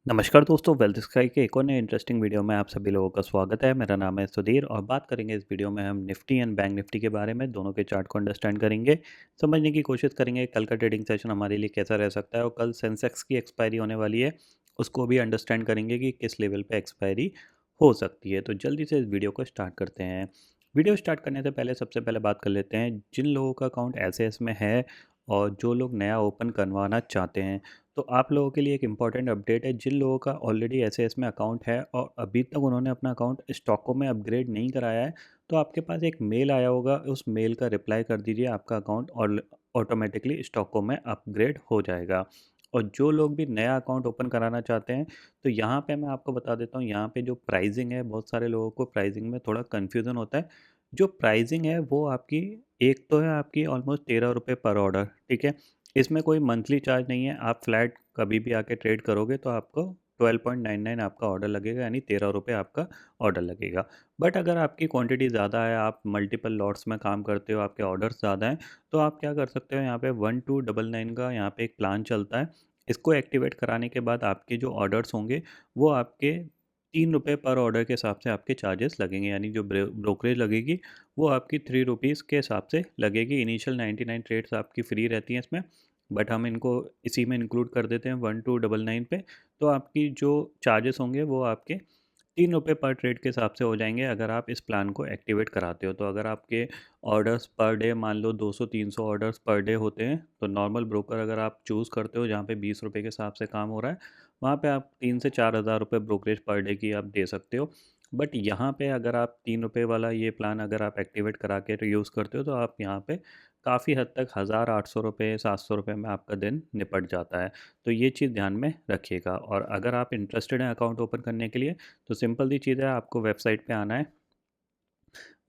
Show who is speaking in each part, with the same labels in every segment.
Speaker 1: नमस्कार दोस्तों, wealth sky के एक और नए इंटरेस्टिंग वीडियो में आप सभी लोगों का स्वागत है। मेरा नाम है सुधीर और बात करेंगे इस वीडियो में हम निफ्टी एंड बैंक निफ्टी के बारे में। दोनों के चार्ट को अंडरस्टैंड करेंगे, समझने की कोशिश करेंगे कल का ट्रेडिंग सेशन हमारे लिए कैसा रह सकता है और कल सेंसेक्स की एक्सपायरी होने वाली है, उसको भी अंडरस्टैंड करेंगे कि किस लेवल पर एक्सपायरी हो सकती है। तो जल्दी से इस वीडियो को स्टार्ट करते हैं। वीडियो स्टार्ट करने से पहले सबसे पहले बात कर लेते हैं जिन लोगों का अकाउंट एस में है और जो लोग नया ओपन करवाना चाहते हैं। तो आप लोगों के लिए एक इम्पॉर्टेंट अपडेट है। जिन लोगों का ऑलरेडी एस में अकाउंट है और अभी तक उन्होंने अपना अकाउंट स्टॉकों में अपग्रेड नहीं कराया है, तो आपके पास एक मेल आया होगा, उस मेल का रिप्लाई कर दीजिए, आपका अकाउंट और ऑटोमेटिकली स्टॉकों में अपग्रेड हो जाएगा। और जो लोग भी नया अकाउंट ओपन कराना चाहते हैं, तो यहाँ पे मैं आपको बता देता हूँ, यहाँ पे जो प्राइसिंग है, बहुत सारे लोगों को प्राइसिंग में थोड़ा कन्फ्यूज़न होता है। जो प्राइसिंग है वो आपकी, एक तो है आपकी ऑलमोस्ट 13 रुपये पर ऑर्डर, ठीक है। इसमें कोई मंथली चार्ज नहीं है। आप फ्लैट कभी भी आके ट्रेड करोगे तो आपको 12.99 आपका ऑर्डर लगेगा, यानी 13 रुपये आपका ऑर्डर लगेगा। बट अगर आपकी क्वांटिटी ज़्यादा है, आप मल्टीपल लॉट्स में काम करते हो, आपके ऑर्डर्स ज़्यादा हैं, तो आप क्या कर सकते हो, यहाँ पे 1299 का यहाँ पे एक प्लान चलता है। इसको एक्टिवेट कराने के बाद आपके जो ऑर्डर्स होंगे वो आपके 3 रुपये पर ऑर्डर के हिसाब से आपके चार्जेस लगेंगे, यानी जो ब्रोकरेज लगेगी वो आपकी 3 रुपीज़ के हिसाब से लगेगी। इनिशियल 99 ट्रेड्स आपकी फ्री रहती हैं इसमें, बट हम इनको इसी में इंक्लूड कर देते हैं 1299 पे। तो आपकी जो चार्जेस होंगे वो आपके 3 रुपये पर ट्रेड के हिसाब से हो जाएंगे अगर आप इस प्लान को एक्टिवेट कराते हो। तो अगर आपके ऑर्डर्स पर डे मान लो 200-300 ऑर्डर्स पर डे होते हैं, तो नॉर्मल ब्रोकर अगर आप चूज़ करते हो जहाँ पे 20 रुपये के हिसाब से काम हो रहा है, वहाँ पे आप 3 से 4 हज़ार रुपये ब्रोकरेज पर डे की आप दे सकते हो। बट यहाँ पे अगर आप 3 रुपये वाला ये प्लान अगर आप एक्टिवेट करा के यूज़ करते हो, तो आप यहाँ पे काफ़ी हद तक 1800 रुपये 700 रुपये में आपका दिन निपट जाता है। तो ये चीज़ ध्यान में रखिएगा। और अगर आप इंटरेस्टेड हैं अकाउंट ओपन करने के लिए, तो सिंपल सी चीज़ है, आपको वेबसाइट पे आना है।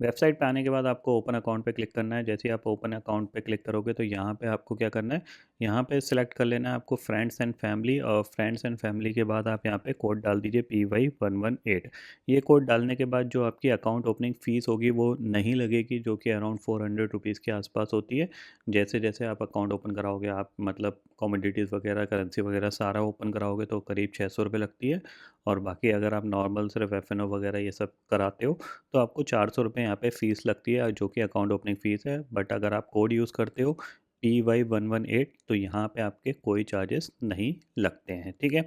Speaker 1: वेबसाइट पे आने के बाद आपको ओपन अकाउंट पे क्लिक करना है। जैसे ही आप ओपन अकाउंट पे क्लिक करोगे तो यहाँ पे आपको क्या करना है, यहाँ पे सिलेक्ट कर लेना है आपको फ्रेंड्स एंड फैमिली, और फ्रेंड्स एंड फैमिली के बाद आप यहाँ पे कोड डाल दीजिए PY118। ये कोड डालने के बाद जो आपकी अकाउंट ओपनिंग फ़ीस होगी वो नहीं लगेगी, जो कि अराउंड 400 रुपीज़ के आसपास होती है। जैसे जैसे आप अकाउंट ओपन कराओगे, आप मतलब कमोडिटीज़ वगैरह, करेंसी वगैरह सारा ओपन कराओगे तो करीब 600 रुपये लगती है। और बाकी अगर आप नॉर्मल सिर्फ FNO वगैरह ये सब कराते हो तो आपको 400 रुपये यहाँ पे फ़ीस लगती है, जो कि अकाउंट ओपनिंग फ़ीस है। बट अगर आप कोड यूज़ करते हो PY118, तो यहाँ पे आपके कोई चार्जेस नहीं लगते हैं, ठीक है।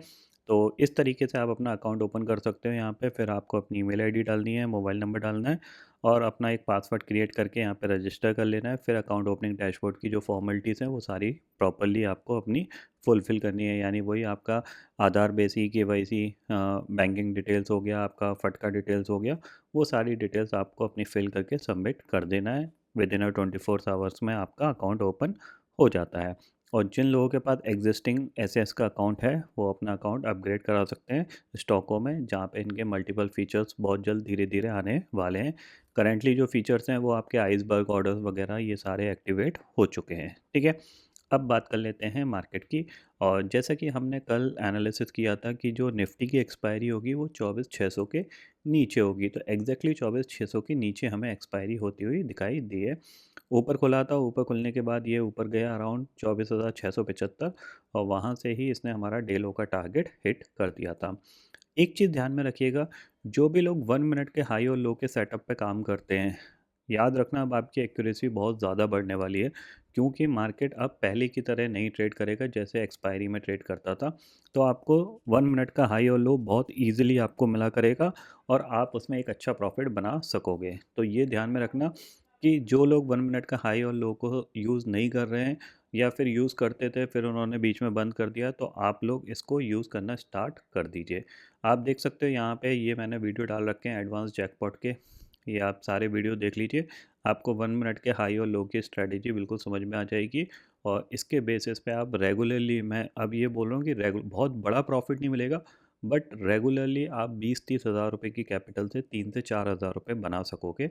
Speaker 1: तो इस तरीके से आप अपना अकाउंट ओपन कर सकते हो। यहाँ पे फिर आपको अपनी ईमेल आईडी डालनी है, मोबाइल नंबर डालना है और अपना एक पासवर्ड क्रिएट करके यहाँ पे रजिस्टर कर लेना है। फिर अकाउंट ओपनिंग डैशबोर्ड की जो फॉर्मेलिटीज़ हैं वो सारी प्रॉपरली आपको अपनी फुलफ़िल करनी है, यानी वही आपका आधार बेसिक KYC, बैंकिंग डिटेल्स हो गया, आपका फटका डिटेल्स हो गया, वो सारी डिटेल्स आपको अपनी फिल करके सबमिट कर देना है। विद इन 24 आवर्स में आपका अकाउंट ओपन हो जाता है। और जिन लोगों के पास एग्जिस्टिंग एस का अकाउंट है वो अपना अकाउंट अपग्रेड करा सकते हैं स्टॉकों में, जहाँ पे इनके मल्टीपल फीचर्स बहुत जल्द धीरे धीरे आने वाले हैं। करेंटली जो फीचर्स हैं वो आपके आइसबर्ग ऑर्डर्स वगैरह ये सारे एक्टिवेट हो चुके हैं, ठीक है। अब बात कर लेते हैं मार्केट की। और जैसा कि हमने कल एनालिसिस किया था कि जो निफ्टी की एक्सपायरी होगी वो 24,600 के नीचे होगी, तो एग्जैक्टली 24,600 के नीचे हमें एक्सपायरी होती हुई दिखाई दी है। ऊपर खुला था, ऊपर खुलने के बाद ये ऊपर गया अराउंड 24,675, और वहाँ से ही इसने हमारा डे लो का टारगेट हिट कर दिया था। एक चीज़ ध्यान में रखिएगा, जो भी लोग 1 मिनट के हाई और लो के सेटअप पे काम करते हैं, याद रखना अब आपकी एक्यूरेसी बहुत ज़्यादा बढ़ने वाली है, क्योंकि मार्केट अब पहले की तरह नहीं ट्रेड करेगा जैसे एक्सपायरी में ट्रेड करता था। तो आपको 1 मिनट का हाई और लो बहुत ईजिली आपको मिला करेगा और आप उसमें एक अच्छा प्रॉफिट बना सकोगे। तो ये ध्यान में रखना कि जो लोग 1 मिनट का हाई और लो को यूज़ नहीं कर रहे हैं, या फिर यूज़ करते थे फिर उन्होंने बीच में बंद कर दिया, तो आप लोग इसको यूज़ करना स्टार्ट कर दीजिए। आप देख सकते हो यहाँ पे, ये मैंने वीडियो डाल रखे हैं एडवांस जैकपॉट के, ये आप सारे वीडियो देख लीजिए। आपको 1 मिनट के हाई और लो की स्ट्रेटेजी बिल्कुल समझ में आ जाएगी। और इसके बेसिस पे आप रेगुलरली, मैं अब ये बोल रहा हूँ कि बहुत बड़ा प्रॉफिट नहीं मिलेगा, बट रेगुलरली आप 20-30 हज़ार रुपये की कैपिटल से 3 से 4 हज़ार रुपये बना सकोगे।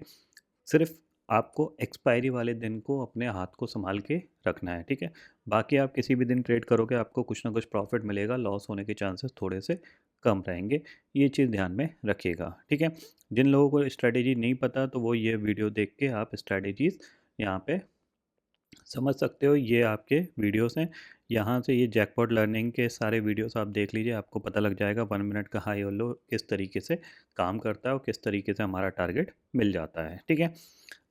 Speaker 1: सिर्फ आपको एक्सपायरी वाले दिन को अपने हाथ को संभाल के रखना है, ठीक है। बाकी आप किसी भी दिन ट्रेड करोगे आपको कुछ ना कुछ प्रॉफिट मिलेगा, लॉस होने के चांसेस थोड़े से कम रहेंगे। ये चीज़ ध्यान में रखिएगा, ठीक है। जिन लोगों को स्ट्रैटेजी नहीं पता तो वो ये वीडियो देख के आप स्ट्रैटेजीज़ यहाँ पे समझ सकते हो, ये आपके वीडियोस हैं। यहाँ से ये जैकपॉट लर्निंग के सारे वीडियोस आप देख लीजिए, आपको पता लग जाएगा 1 मिनट का हाई और लो किस तरीके से काम करता है और किस तरीके से हमारा टारगेट मिल जाता है। ठीक है,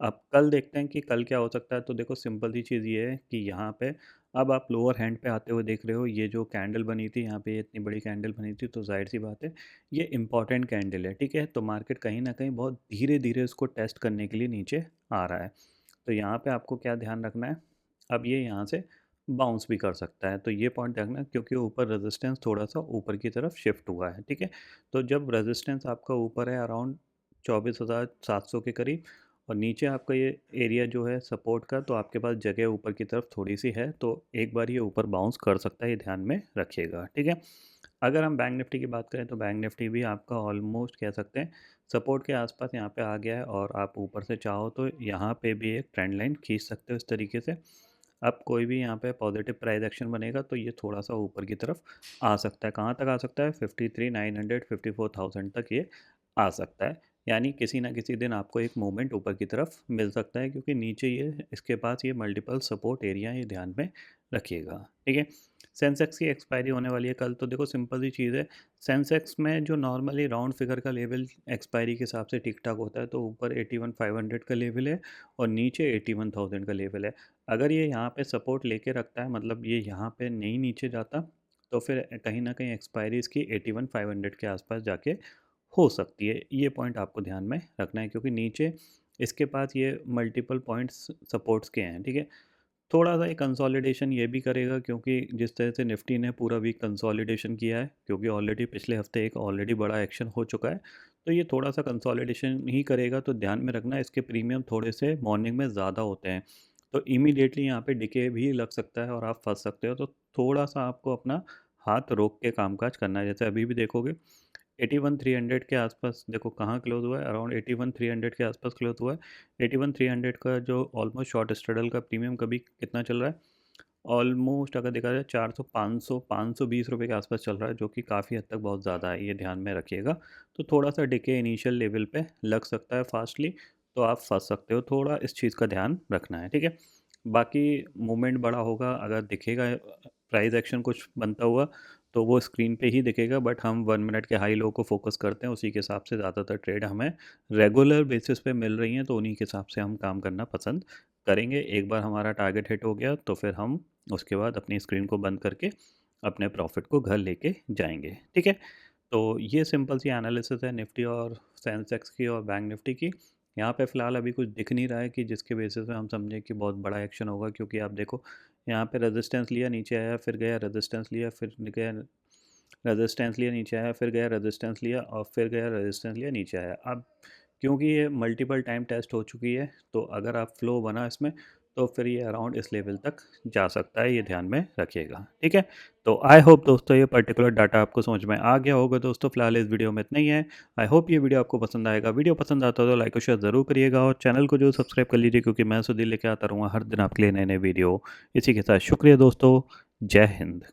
Speaker 1: अब कल देखते हैं कि कल क्या हो सकता है। तो देखो सिंपल सी चीज़ ये है कि यहाँ पे अब आप लोअर हैंड पे आते हुए देख रहे हो, ये जो कैंडल बनी थी यहाँ पे, ये इतनी बड़ी कैंडल बनी थी, तो जाहिर सी बात है ये इंपॉर्टेंट कैंडल है। ठीक है, तो मार्केट कहीं ना कहीं बहुत धीरे धीरे उसको टेस्ट करने के लिए नीचे आ रहा है। तो यहाँ पे आपको क्या ध्यान रखना है, अब ये यहाँ से बाउंस भी कर सकता है, तो ये पॉइंट रखना, क्योंकि ऊपर रेजिस्टेंस थोड़ा सा ऊपर की तरफ शिफ्ट हुआ है। ठीक है, तो जब रेजिस्टेंस आपका ऊपर है अराउंड 24,700 के करीब, और नीचे आपका ये एरिया जो है सपोर्ट का, तो आपके पास जगह ऊपर की तरफ थोड़ी सी है, तो एक बार ये ऊपर बाउंस कर सकता है, ये ध्यान में रखिएगा। ठीक है, अगर हम बैंक निफ्टी की बात करें तो बैंक निफ्टी भी आपका ऑलमोस्ट कह सकते हैं सपोर्ट के आसपास यहाँ पे आ गया है, और आप ऊपर से चाहो तो यहाँ पे भी एक ट्रेंड लाइन खींच सकते हो इस तरीके से। अब कोई भी यहाँ पे पॉजिटिव प्राइस एक्शन बनेगा तो ये थोड़ा सा ऊपर की तरफ आ सकता है। कहाँ तक आ सकता है, 53,900 54,000 तक ये आ सकता है। यानी किसी ना किसी दिन आपको एक मूवमेंट ऊपर की तरफ मिल सकता है, क्योंकि नीचे ये इसके पास ये मल्टीपल सपोर्ट एरिया, ये ध्यान में रखिएगा। ठीक है, सेंसेक्स की एक्सपायरी होने वाली है कल, तो देखो सिंपल सी चीज़ है, सेंसेक्स में जो नॉर्मली राउंड फिगर का लेवल एक्सपायरी के हिसाब से ठीक ठाक होता है, तो ऊपर 81,500 का लेवल है और नीचे 81,000 का लेवल है। अगर ये यहाँ पे सपोर्ट लेके रखता है, मतलब ये यहाँ पे नहीं नीचे जाता, तो फिर कहीं ना कहीं एक्सपायरी इसकी 81,500 के आसपास जाके हो सकती है। ये पॉइंट आपको ध्यान में रखना है, क्योंकि नीचे इसके पास ये मल्टीपल पॉइंट्स सपोर्ट्स के हैं। ठीक है, थोड़ा सा एक कंसोलिडेशन ये भी करेगा, क्योंकि जिस तरह से निफ्टी ने पूरा वीक कंसोलिडेशन किया है, क्योंकि ऑलरेडी पिछले हफ्ते एक ऑलरेडी बड़ा एक्शन हो चुका है, तो ये थोड़ा सा कंसोलिडेशन ही करेगा। तो ध्यान में रखना, इसके प्रीमियम थोड़े से मॉर्निंग में ज़्यादा होते हैं, तो इमीडिएटली यहाँ पे डिके भी लग सकता है और आप फंस सकते हो। तो थोड़ा सा आपको अपना हाथ रोक के कामकाज करना है। जैसे अभी भी देखोगे 81,300 के आसपास, देखो कहाँ क्लोज हुआ है, अराउंड 81,300 के आसपास क्लोज हुआ है। 81,300 का जो ऑलमोस्ट शॉर्ट स्ट्रडल का प्रीमियम कभी कितना चल रहा है, ऑलमोस्ट अगर देखा जाए 400 500 520 रुपये के आसपास चल रहा है, जो कि काफ़ी हद तक बहुत ज़्यादा है, ये ध्यान में रखिएगा। तो थोड़ा सा डिके इनिशियल लेवल पे लग सकता है फास्टली, तो आप फंस सकते हो, थोड़ा इस चीज़ का ध्यान रखना है। ठीक है, बाकी मूवमेंट बड़ा होगा, अगर दिखेगा प्राइस एक्शन कुछ बनता हुआ तो वो स्क्रीन पे ही दिखेगा, बट हम 1 मिनट के हाई लो को फोकस करते हैं, उसी के हिसाब से ज़्यादातर ट्रेड हमें रेगुलर बेसिस पे मिल रही हैं, तो उन्हीं के हिसाब से हम काम करना पसंद करेंगे। एक बार हमारा टारगेट हिट हो गया तो फिर हम उसके बाद अपनी स्क्रीन को बंद करके अपने प्रॉफिट को घर लेके जाएंगे। ठीक है, तो ये सिंपल सी एनालिसिस है निफ्टी और सेंसेक्स की और बैंक निफ्टी की। यहाँ पे फ़िलहाल अभी कुछ दिख नहीं रहा है कि जिसके बेसिस पे हम समझें कि बहुत बड़ा एक्शन होगा, क्योंकि आप देखो यहाँ पे रेजिस्टेंस लिया नीचे आया, फिर गया रेजिस्टेंस लिया, फिर गया रेजिस्टेंस लिया नीचे आया, फिर गया रेजिस्टेंस लिया, और फिर गया रेजिस्टेंस लिया नीचे आया। अब क्योंकि ये मल्टीपल टाइम टेस्ट हो चुकी है, तो अगर आप फ्लो बना इसमें, तो फिर ये अराउंड इस लेवल तक जा सकता है, ये ध्यान में रखिएगा। ठीक है, तो आई होप दोस्तों ये पर्टिकुलर डाटा आपको समझ में आ गया होगा। दोस्तों फिलहाल इस वीडियो में इतना ही है। आई होप ये वीडियो आपको पसंद आएगा। वीडियो पसंद आता हो तो लाइक और शेयर ज़रूर करिएगा, और चैनल को जो सब्सक्राइब कर लीजिए, क्योंकि मैं सुधीर लेके आता रहूँगा हर दिन आपके लिए नए नए वीडियो। इसी के साथ शुक्रिया दोस्तों, जय हिंद।